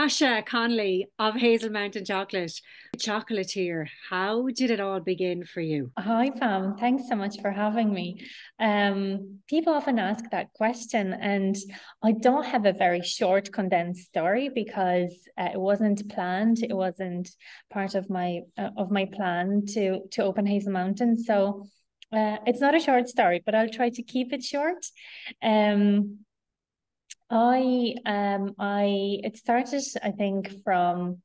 Kasha Connolly of Hazel Mountain Chocolate. Chocolatier, how did it all begin for you? Hi, Pam. Thanks so much for having me. People often ask that question, and I don't have a very short, condensed story because it wasn't planned. It wasn't part of my plan to open Hazel Mountain. So it's not a short story, but I'll try to keep it short. Um, I it started, I think, from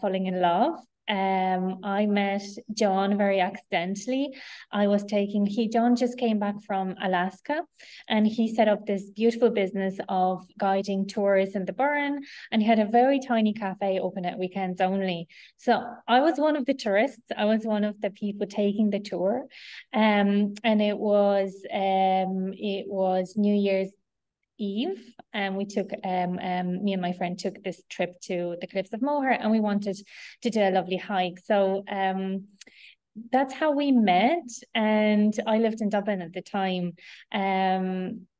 falling in love. I met John very accidentally. John just came back from Alaska, and he set up this beautiful business of guiding tours in the Burren, and he had a very tiny cafe open at weekends only. So I was one of the tourists. I was one of the people taking the tour, and it was New Year's Eve, and we took me and my friend took this trip to the Cliffs of Moher, and we wanted to do a lovely hike. So that's how we met, and I lived in Dublin at the time.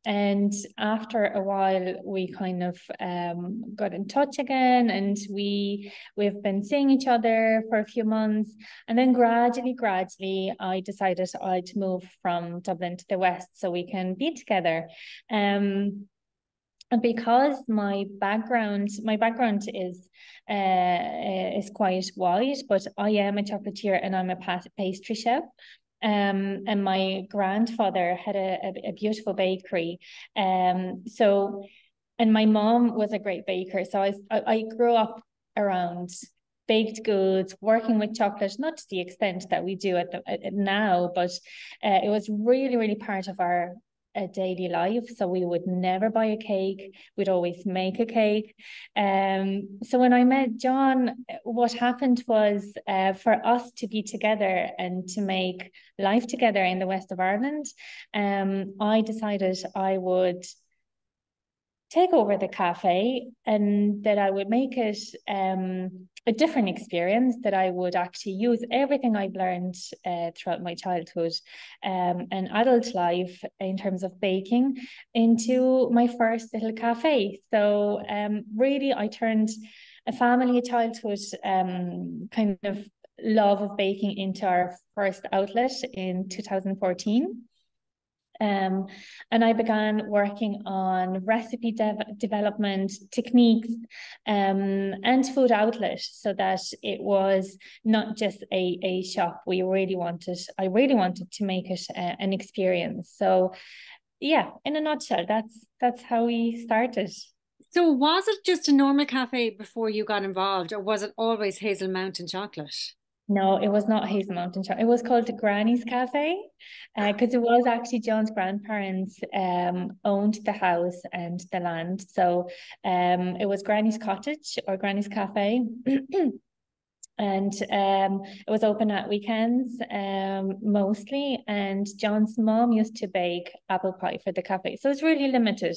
And after a while, we kind of got in touch again, and we've been seeing each other for a few months, and then gradually, I decided I'd move from Dublin to the west so we can be together. And because my background is quite wide, but I am a chocolatier and I'm a pastry chef. And my grandfather had a beautiful bakery. So, and my mom was a great baker. So I grew up around baked goods, working with chocolate, not to the extent that we do at now, but it was really, really part of our daily life. So we would never buy a cake. We'd always make a cake. So when I met John, what happened was for us to be together and to make life together in the west of Ireland, I decided I would take over the cafe and that I would make it a different experience, that I would actually use everything I've learned throughout my childhood and adult life in terms of baking into my first little cafe. So really, I turned a family, a childhood kind of love of baking into our first outlet in 2014. Um, and I began working on recipe development techniques and food outlet so that it was not just a shop. I really wanted to make it an experience. So yeah, in a nutshell, that's how we started. So, was it just a normal cafe before you got involved, or was it always Hazel Mountain Chocolate? No, it was not Hazel Mountain Chocolate. It was called the Granny's Cafe, because it was actually John's grandparents owned the house and the land. So it was Granny's Cottage or Granny's Cafe. And it was open at weekends mostly. And John's mom used to bake apple pie for the cafe, so it's really limited.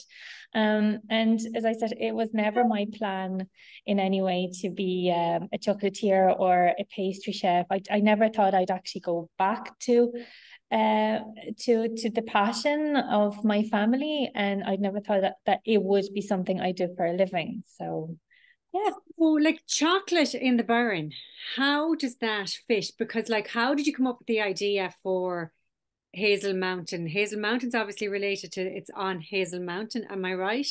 And as I said, it was never my plan in any way to be a chocolatier or a pastry chef. I never thought I'd actually go back uh to the passion of my family, and I'd never thought that it would be something I do for a living. So yeah. So, like chocolate in the Burren, how does that fit? Because, like, how did you come up with the idea for Hazel Mountain? Hazel Mountain's obviously related to it's on Hazel Mountain, am I right?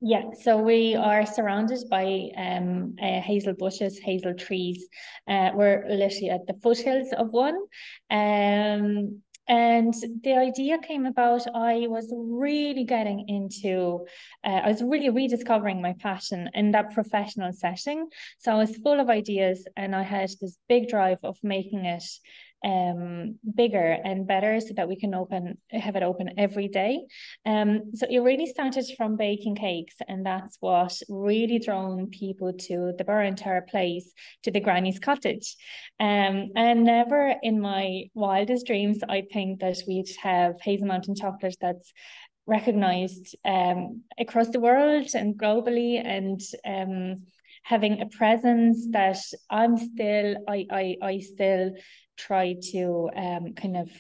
Yeah, so we are surrounded by hazel bushes, hazel trees. We're literally at the foothills of one. And the idea came about, I was really rediscovering my passion in that professional setting. So I was full of ideas, and I had this big drive of making it bigger and better so that we can have it open every day. So it really started from baking cakes, and that's what really drawn people to the Burren place, to the Granny's cottage. And never in my wildest dreams I think that we'd have Hazel Mountain chocolate that's recognized across the world and globally, and having a presence that I still try to kind of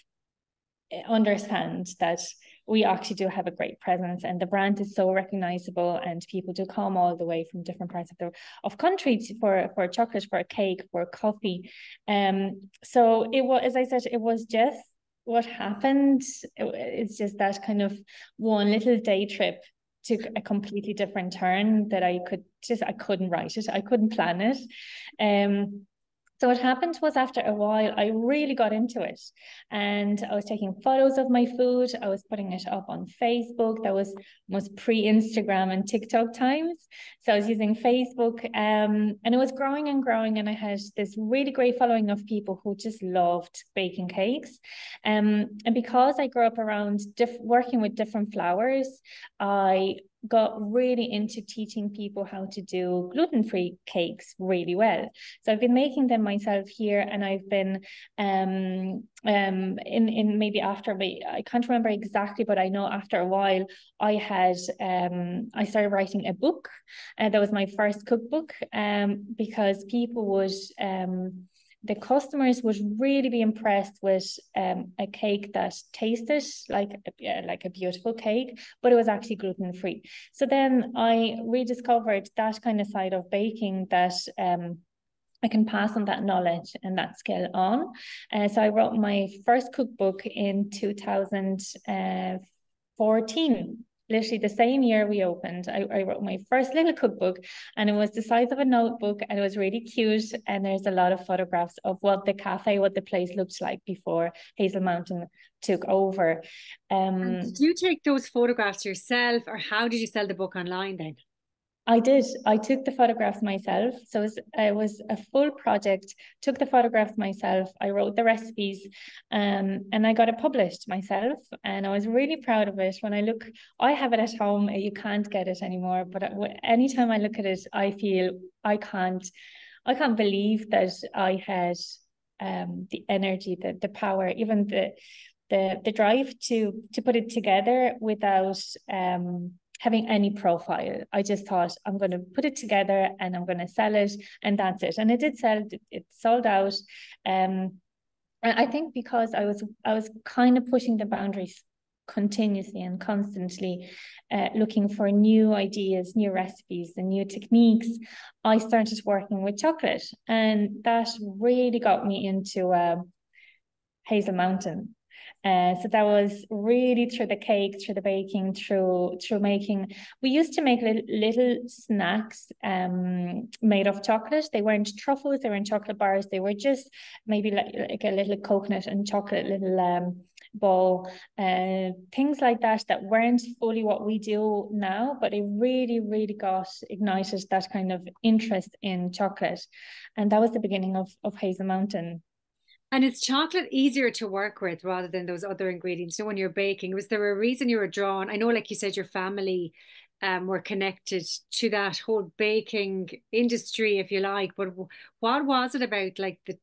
understand that we actually do have a great presence, and the brand is so recognizable, and people do come all the way from different parts of country for chocolate, for a cake, for coffee. So it was, as I said, it was just what happened. It's just that kind of one little day trip took a completely different turn that I couldn't write it, I couldn't plan it. So what happened was, after a while, I really got into it, and I was taking photos of my food. I was putting it up on Facebook. That was pre-Instagram and TikTok times. So I was using Facebook, and it was growing and growing. And I had this really great following of people who just loved baking cakes. And because I grew up around working with different flours, I got really into teaching people how to do gluten-free cakes really well. So I've been making them myself here, and I've been in maybe after me, I can't remember exactly, but I know after a while I started writing a book, and that was my first cookbook, because people would the customers would really be impressed with a cake that tasted like a beautiful cake, but it was actually gluten-free. So then I rediscovered that kind of side of baking, that I can pass on that knowledge and that skill on. So I wrote my first cookbook in 2014. Literally the same year we opened, I wrote my first little cookbook, and it was the size of a notebook, and it was really cute. And there's a lot of photographs of what the place looked like before Hazel Mountain took over. And did you take those photographs yourself, or how did you sell the book online then? I did. I took the photographs myself. So it was a full project, took the photographs myself. I wrote the recipes, and I got it published myself. And I was really proud of it. When I have it at home. You can't get it anymore. But anytime I look at it, I feel I can't believe that I had the energy, the power, even the drive to put it together without having any profile. I just thought, I'm going to put it together and I'm going to sell it, and that's it. And it did sell. It sold out. And I think because I was kind of pushing the boundaries continuously and constantly, looking for new ideas, new recipes, and new techniques, I started working with chocolate, and that really got me into Hazel Mountain. So that was really through the cake, through the baking, through making. We used to make little snacks made of chocolate. They weren't truffles, they weren't chocolate bars. They were just maybe like a little coconut and chocolate little ball, things like that weren't fully what we do now, but it really, really got ignited that kind of interest in chocolate. And that was the beginning of Hazel Mountain. And is chocolate easier to work with rather than those other ingredients? So when you're baking, was there a reason you were drawn? I know, like you said, your family were connected to that whole baking industry, if you like, but what was it about like the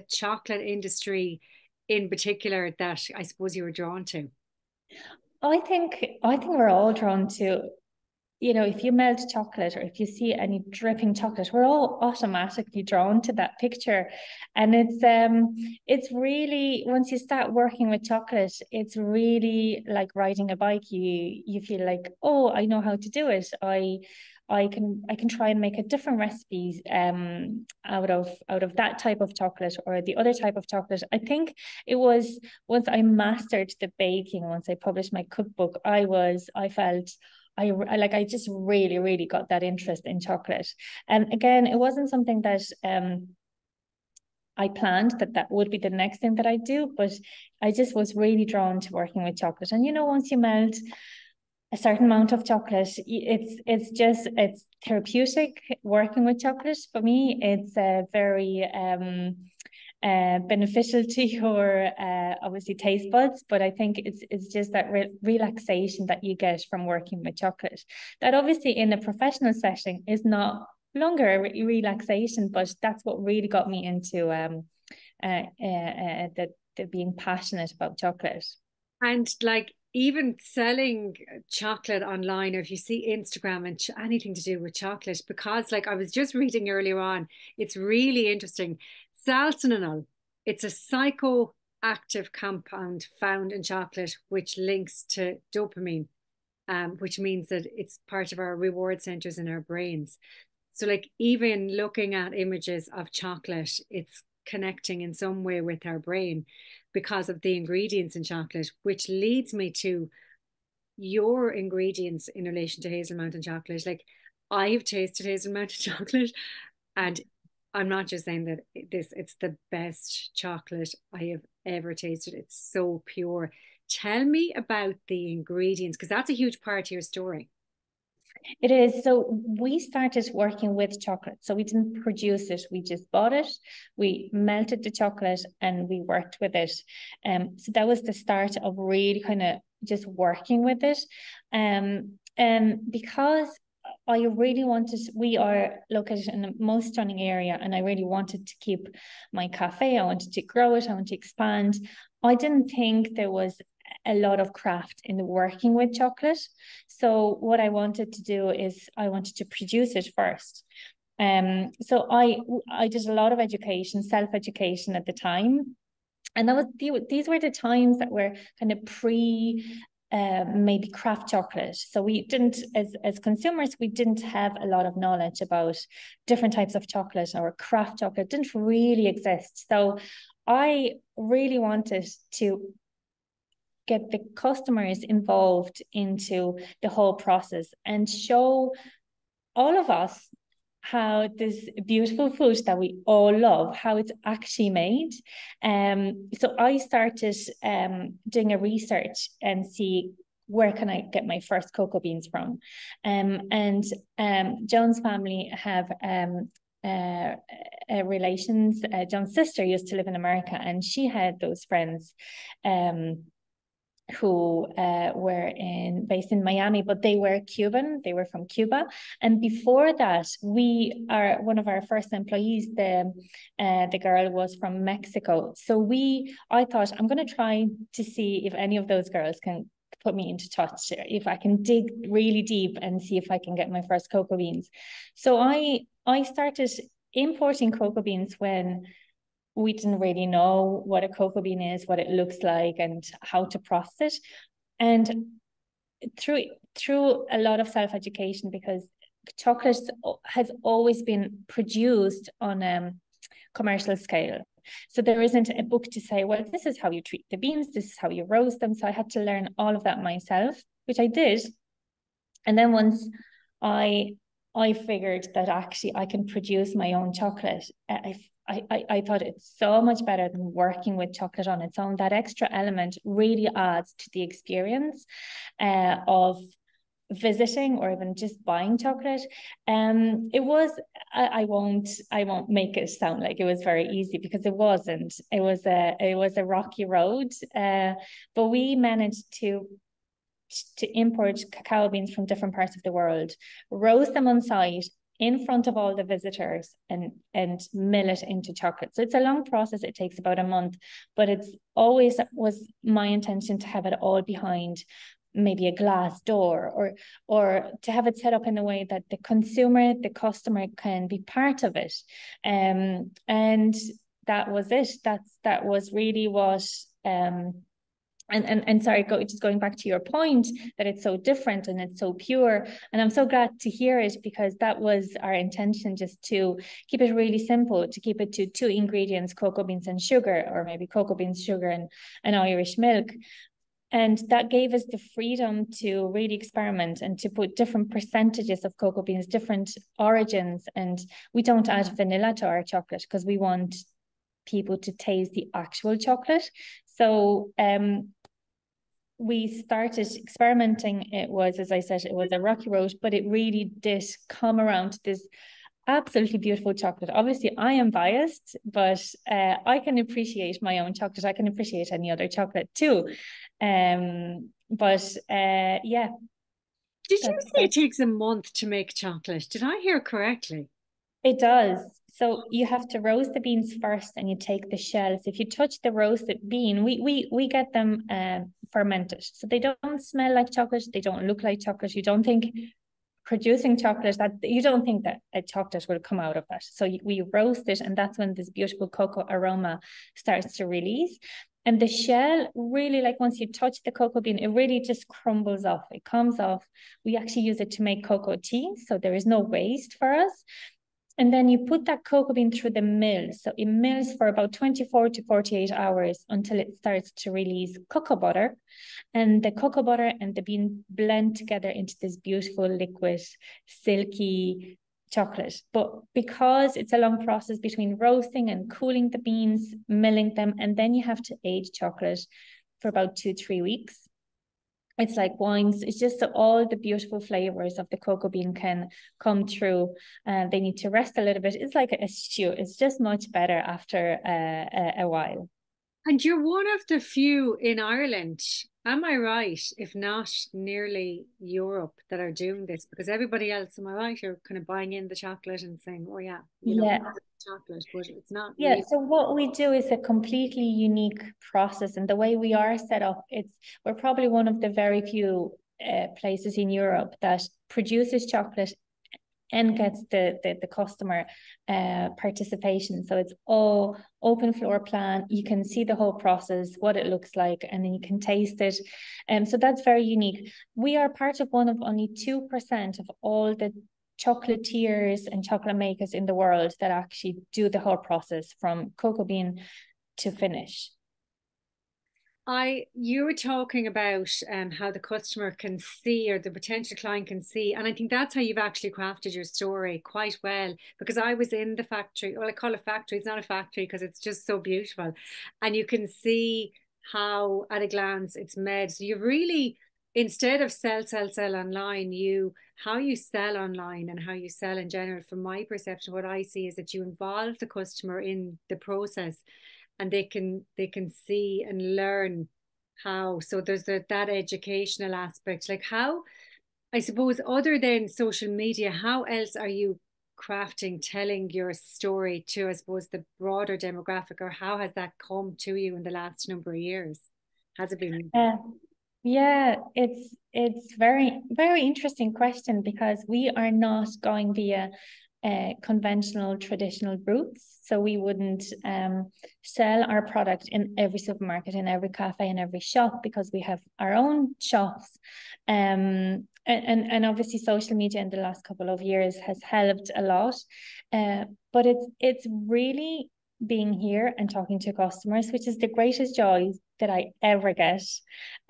chocolate industry in particular that I suppose you were drawn to? I think we're all drawn to, if you melt chocolate or if you see any dripping chocolate, we're all automatically drawn to that picture. And it's really, once you start working with chocolate, it's really like riding a bike. You feel like, oh, I know how to do it. I can try and make a different recipes out of that type of chocolate or the other type of chocolate. I think it was once I mastered the baking, once I published my cookbook, I felt I just really, really got that interest in chocolate. And again, it wasn't something that I planned that would be the next thing that I do, but I just was really drawn to working with chocolate. And once you melt a certain amount of chocolate, it's therapeutic working with chocolate. For me, it's very beneficial to your obviously taste buds, but I think it's just that relaxation that you get from working with chocolate, that obviously in a professional setting is not longer a relaxation, but that's what really got me into the being passionate about chocolate. And like even selling chocolate online, or if you see Instagram and anything to do with chocolate, because like I was just reading earlier on, it's really interesting. Salcinanol, it's a active compound found in chocolate, which links to dopamine, which means that it's part of our reward centers in our brains. So, like, even looking at images of chocolate, it's connecting in some way with our brain because of the ingredients in chocolate, which leads me to your ingredients in relation to Hazel Mountain chocolate. Like, I've tasted Hazel Mountain chocolate, and I'm not just saying that it's the best chocolate I have ever tasted. It's so pure. Tell me about the ingredients, because that's a huge part of your story. It is. So we started working with chocolate. So we didn't produce it. We just bought it. We melted the chocolate and we worked with it. So that was the start of really kind of just working with it. And because I really wanted, we are located in the most stunning area, and I really wanted to keep my cafe. I wanted to grow it. I wanted to expand. I didn't think there was a lot of craft in the working with chocolate. So what I wanted to do is I wanted to produce it first. So I did a lot of education, self-education at the time. And that was these were the times that were kind of pre maybe craft chocolate. So we didn't, as consumers, we didn't have a lot of knowledge about different types of chocolate, or craft chocolate didn't really exist. So I really wanted to get the customers involved into the whole process and show all of us how this beautiful food that we all love, how it's actually made. So I started doing a research and see where can I get my first cocoa beans from. And Joan's family have relations. Joan's sister used to live in America, and she had those friends who were based in Miami, but they were Cuban. They were from Cuba. And before that, one of our first employees, the girl was from Mexico. So I thought, I'm going to try to see if any of those girls can put me into touch, if I can dig really deep and see if I can get my first cocoa beans. So I started importing cocoa beans when we didn't really know what a cocoa bean is, what it looks like, and how to process it. And through a lot of self-education, because chocolate has always been produced on a commercial scale. So there isn't a book to say, well, this is how you treat the beans, this is how you roast them. So I had to learn all of that myself, which I did. And then once I figured that actually I can produce my own chocolate, I thought it's so much better than working with chocolate on its own. That extra element really adds to the experience of visiting or even just buying chocolate. It was I won't make it sound like it was very easy, because it wasn't. It was a rocky road, but we managed to import cacao beans from different parts of the world, roast them on site in front of all the visitors, and mill it into chocolate. So it's a long process. It takes about a month, but it's always was my intention to have it all behind maybe a glass door, or to have it set up in a way that the consumer, the customer, can be part of it. And that was it. That was really what and sorry, just going back to your point, that it's so different and it's so pure. And I'm so glad to hear it, because that was our intention, just to keep it really simple, to keep it to 2 ingredients, cocoa beans and sugar, or maybe cocoa beans, sugar, and Irish milk. And that gave us the freedom to really experiment and to put different percentages of cocoa beans, different origins. And we don't add vanilla to our chocolate because we want people to taste the actual chocolate. So we started experimenting. It was, as I said, it was a rocky road, but it really did come around to this absolutely beautiful chocolate. Obviously, I am biased, but I can appreciate my own chocolate. I can appreciate any other chocolate too. But yeah. Did you say it takes a month to make chocolate? Did I hear correctly? It does. So you have to roast the beans first, and you take the shells. If you touch the roasted bean, we get them fermented. So they don't smell like chocolate. They don't look like chocolate. You don't think producing chocolate, that you don't think that a chocolate will come out of that. So we roast it, and that's when this beautiful cocoa aroma starts to release. And the shell really, like once you touch the cocoa bean, it really just crumbles off. It comes off. We actually use it to make cocoa tea, so there is no waste for us. And then you put that cocoa bean through the mill. So it mills for about 24 to 48 hours until it starts to release cocoa butter. And the cocoa butter and the bean blend together into this beautiful liquid, silky chocolate. But because it's a long process between roasting and cooling the beans, milling them, and then you have to age chocolate for about 2-3 weeks. It's like wines. It's just so all the beautiful flavors of the cocoa bean can come through. They need to rest a little bit. It's like a stew. It's just much better after a while. And you're one of the few in Ireland, am I right? If not nearly Europe, that are doing this, because everybody else, am I right? Are kind of buying in the chocolate and saying, "Oh yeah, you know, Yeah. chocolate," but it's not Yeah, really. so what we do is a completely unique process, and the way we are set up, we're probably one of the very few places in Europe that produces chocolate and gets the customer participation. So it's all open floor plan. You can see the whole process, what it looks like, and then you can taste it. So that's very unique. We are part of one of only 2% of all the chocolatiers and chocolate makers in the world that actually do the whole process from cocoa bean to finish. You were talking about how the customer can see, or the potential client can see, and I think that's how you've actually crafted your story quite well. Because I was in the factory, well, I call it factory. It's not a factory because it's just so beautiful, and you can see how at a glance it's made. So you really, instead of sell online, you how you sell online and how you sell in general. From my perception, what I see is that you involve the customer in the process, and they can see and learn how. So there's that educational aspect. Like, how, I suppose, other than social media, how else are you crafting, telling your story to, I suppose, the broader demographic, or how has that come to you in the last number of years? Has it been? Uh, Yeah, it's very interesting question because we are not going via conventional traditional routes. So we wouldn't sell our product in every supermarket, in every cafe, in every shop, because we have our own shops. And obviously social media in the last couple of years has helped a lot. But it's really being here and talking to customers, which is the greatest joy that I ever get,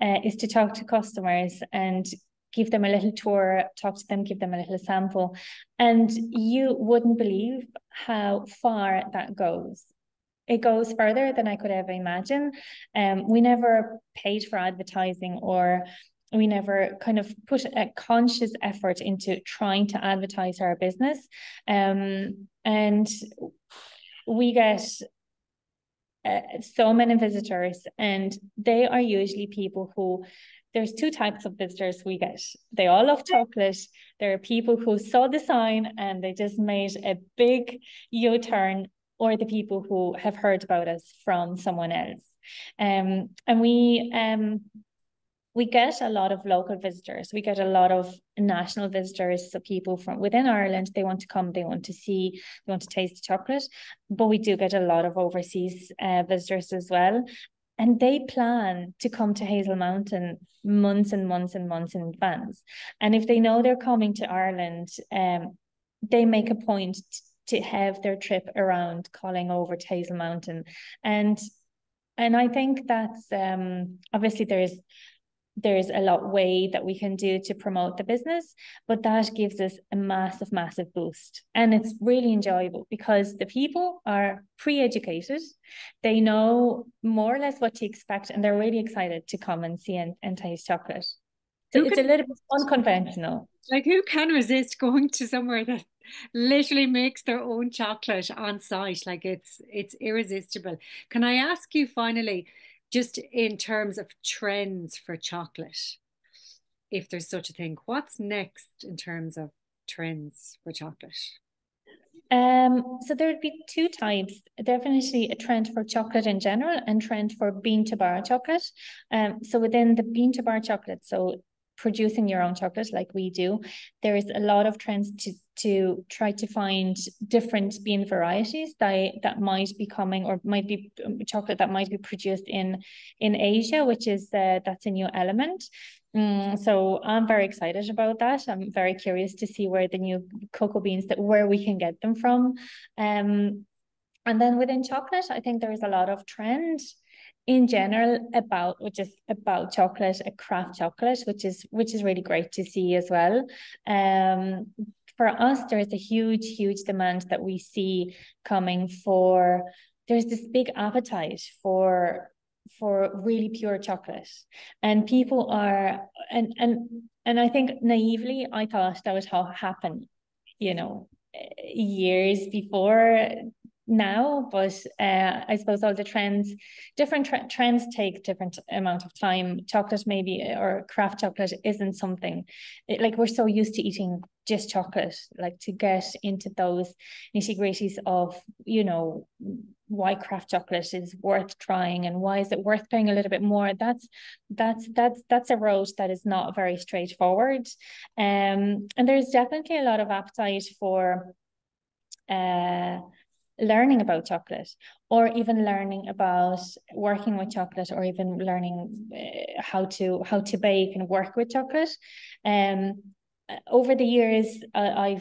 is to talk to customers and give them a little tour, talk to them, give them a little sample. And you wouldn't believe how far that goes. It goes further than I could ever imagine. We never paid for advertising, or we never kind of put a conscious effort into trying to advertise our business. And we get so many visitors, and they are usually people who, there's two types of visitors we get. They all love chocolate. There are people who saw the sign and they just made a big U-turn, or the people who have heard about us from someone else. And we get a lot of local visitors. We get a lot of national visitors. So people from within Ireland, they want to come, they want to see, they want to taste the chocolate. But we do get a lot of overseas visitors as well. And they plan to come to Hazel Mountain months and months and months in advance. And if they know they're coming to Ireland, they make a point to have their trip around calling over to Hazel Mountain. And I think that's obviously there's a lot way that we can do to promote the business, but that gives us a massive boost. And it's really enjoyable because the people are pre-educated. They know more or less what to expect, and they're really excited to come and see and taste chocolate. So Who it's can, a little bit unconventional. like, who can resist going to somewhere that literally makes their own chocolate on site? Like, it's irresistible. Can I ask you finally, just in terms of trends for chocolate, if there's such a thing, what's next in terms of trends for chocolate? So there would be two types. Definitely a trend for chocolate in general, and trend for bean to bar chocolate. So within the bean to bar chocolate, so producing your own chocolate like we do, there is a lot of trends to try to find different bean varieties that might be coming, or might be chocolate that might be produced in Asia, which is that's a new element. So I'm very excited about that. I'm very curious to see where the new cocoa beans, where we can get them from. And then within chocolate, I think there is a lot of trend in general about chocolate, a craft chocolate, which is really great to see as well. For us, there is a huge demand that we see coming for. There's this big appetite for really pure chocolate, and people are and I think naively I thought that would happen, you know, years before now, but I suppose all the trends, different trends take different amount of time. Chocolate maybe, or craft chocolate isn't something like we're so used to eating just chocolate, like to get into those nitty-gritties of, you know, why craft chocolate is worth trying and why is it worth paying a little bit more. That's a road that is not very straightforward. And there's definitely a lot of appetite for learning about chocolate, or even learning about working with chocolate, or even learning how to bake and work with chocolate. Over the years, I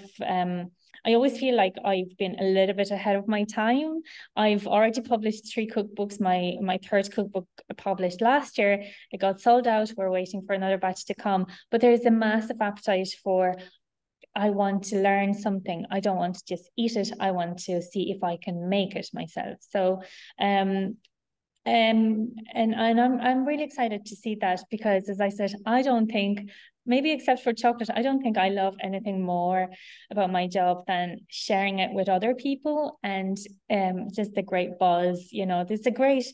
always feel like I've been a little bit ahead of my time. I've already published 3 cookbooks. My third cookbook published last year. It got sold out. We're waiting for another batch to come. But there's a massive appetite for, I want to learn something. I don't want to just eat it. I want to see if I can make it myself. So and I'm really excited to see that, because as I said, I don't think, maybe except for chocolate, I don't think I love anything more about my job than sharing it with other people, and just the great buzz. You know, there's a great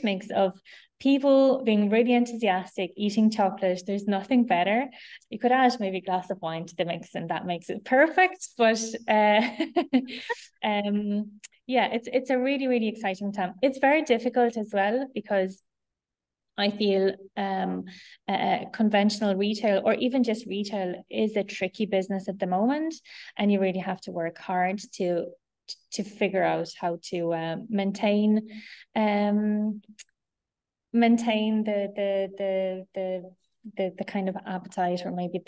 mix of people being really enthusiastic, eating chocolate. There's nothing better. You could add maybe a glass of wine to the mix and that makes it perfect. But yeah, it's a really exciting time. It's very difficult as well, because I feel conventional retail, or even just retail, is a tricky business at the moment, and you really have to work hard to figure out how to maintain the kind of appetite, or maybe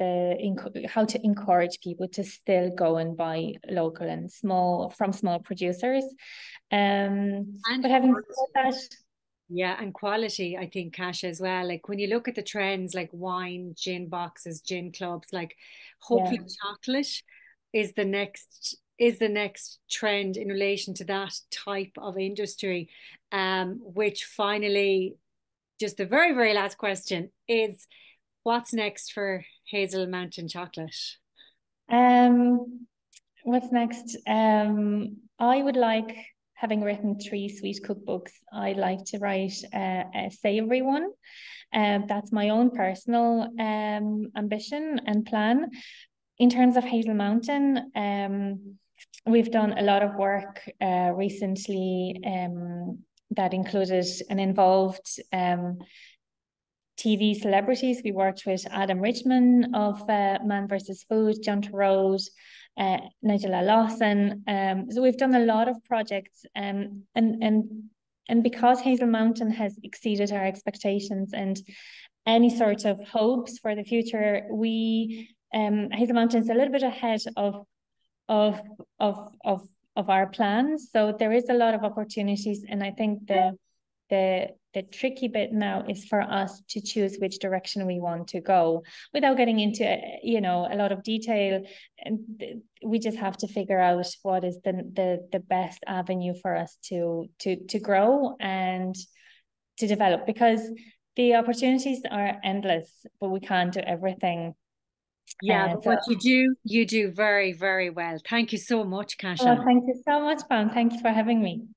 how to encourage people to still go and buy local and from small producers. And But having said that, yeah, and quality, I think, Kasha, as well. Like when you look at the trends, like wine, gin boxes, gin clubs, like yeah. hopefully chocolate is the next trend in relation to that type of industry. Which finally, just the very last question is, what's next for Hazel Mountain Chocolate? Um, what's next? I would like, having written 3 sweet cookbooks, I'd like to write a savory one. That's my own personal ambition and plan. In terms of Hazel Mountain, we've done a lot of work recently that included and involved TV celebrities. We worked with Adam Richman of Man vs. Food, John Turode, Nigella Lawson. So we've done a lot of projects, and because Hazel Mountain has exceeded our expectations and any sort of hopes for the future, we Hazel Mountain is a little bit ahead of of our plans. So there is a lot of opportunities, and I think the tricky bit now is for us to choose which direction we want to go without getting into, you know, a lot of detail. And we just have to figure out what is the best avenue for us to grow and to develop, because the opportunities are endless, but we can't do everything. Yeah, but So, what you do very well. Thank you so much, well, Kasha. thank you so much, Pam. Thank you for having me.